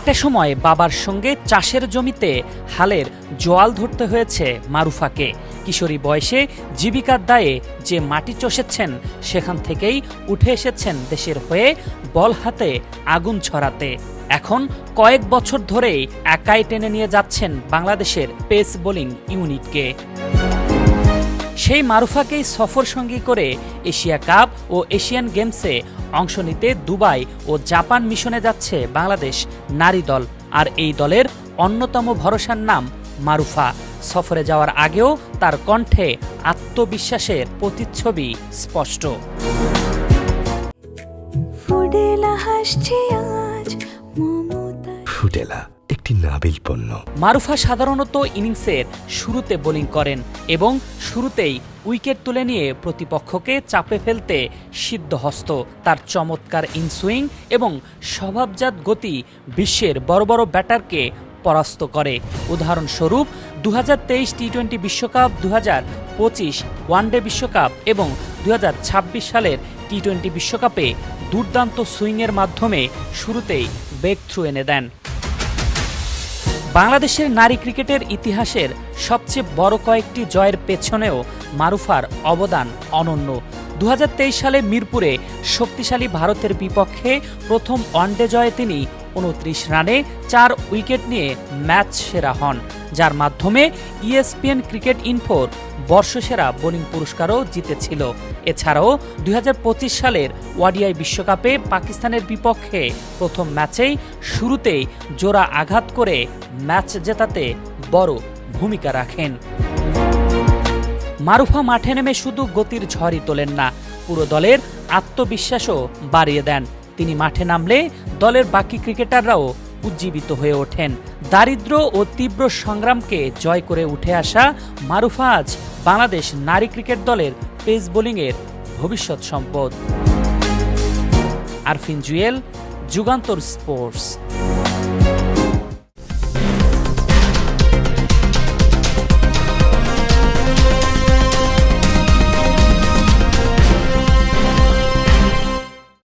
একটা সময় বাবার সঙ্গে চাষের জমিতে হালের জোয়াল ধরতে হয়েছে মারুফাকে। কিশোরী বয়সে জীবিকার দায়ে যে মাটি চষেছেন, সেখান থেকেই উঠে এসেছেন দেশের হয়ে বল হাতে আগুন ছড়াতে। এখন কয়েক বছর ধরেই একাই টেনে নিয়ে যাচ্ছেন বাংলাদেশের পেস বোলিং ইউনিটকে। সেই মারুফাকেই সফর সঙ্গী করে এশিয়া কাপ ও এশিয়ান গেমসে অংশ নিতে দুবাই ও জাপান মিশনে যাচ্ছে বাংলাদেশ নারী দল। আর এই দলের অন্যতম ভরসার নাম মারুফা। সফরে যাওয়ার আগেও তার কণ্ঠে আত্মবিশ্বাসের প্রতিচ্ছবি স্পষ্ট। ফুডেলা একটি নাবিল পণ্য। মারুফা সাধারণত ইনিংসের শুরুতে বোলিং করেন এবং শুরুতেই উইকেট তুলে নিয়ে প্রতিপক্ষকে চাপে ফেলতে সিদ্ধহস্ত। তার চমৎকার ইনসুইং এবং স্বভাবজাত গতি বিশ্বের বড় বড় ব্যাটারকে পরাস্ত করে। উদাহরণস্বরূপ 2023 টি-20 বিশ্বকাপ, 2025 ওয়ানডে বিশ্বকাপ এবং 2026 সালের টি-20 বিশ্বকাপে দুর্দান্ত সুইংয়ের মাধ্যমে শুরুতেই ব্রেক থ্রু এনে দেন। বাংলাদেশের নারী ক্রিকেটের ইতিহাসের সবচেয়ে বড় কয়েকটি জয়ের পেছনেও মারুফার অবদান অনন্য। 2023 সালে মিরপুরে শক্তিশালী ভারতের বিপক্ষে প্রথম ওয়ানডে জয়ে তিনি 29 রানে 4 উইকেট নিয়ে ম্যাচ সেরা হন, যার মাধ্যমে ESPN ক্রিকেট ইনফোর বর্ষসেরা বোলিং পুরস্কারও জিতেছিল। এছাড়াও 2025 সালের ওয়াডিআই বিশ্বকাপে পাকিস্তানের বিপক্ষে প্রথম ম্যাচেই শুরুতেই জোড়া আঘাত করে ম্যাচ জেতাতে বড় ভূমিকা রাখেন। মারুফা মাঠে নেমে শুধু গতির ঝড়ই তোলেন না, পুরো দলের আত্মবিশ্বাসও বাড়িয়ে দেন। তিনি মাঠে নামলে দলের বাকি ক্রিকেটাররাও উজ্জীবিত হয়ে ওঠেন। দারিদ্র্য ও তীব্র সংগ্রামকে জয় করে উঠে আসা মারুফা আজ বাংলাদেশ নারী ক্রিকেট দলের পেস বোলিংয়ের ভবিষ্যৎ সম্পদ। আরফিন জুয়েল, যুগান্তর স্পোর্টস।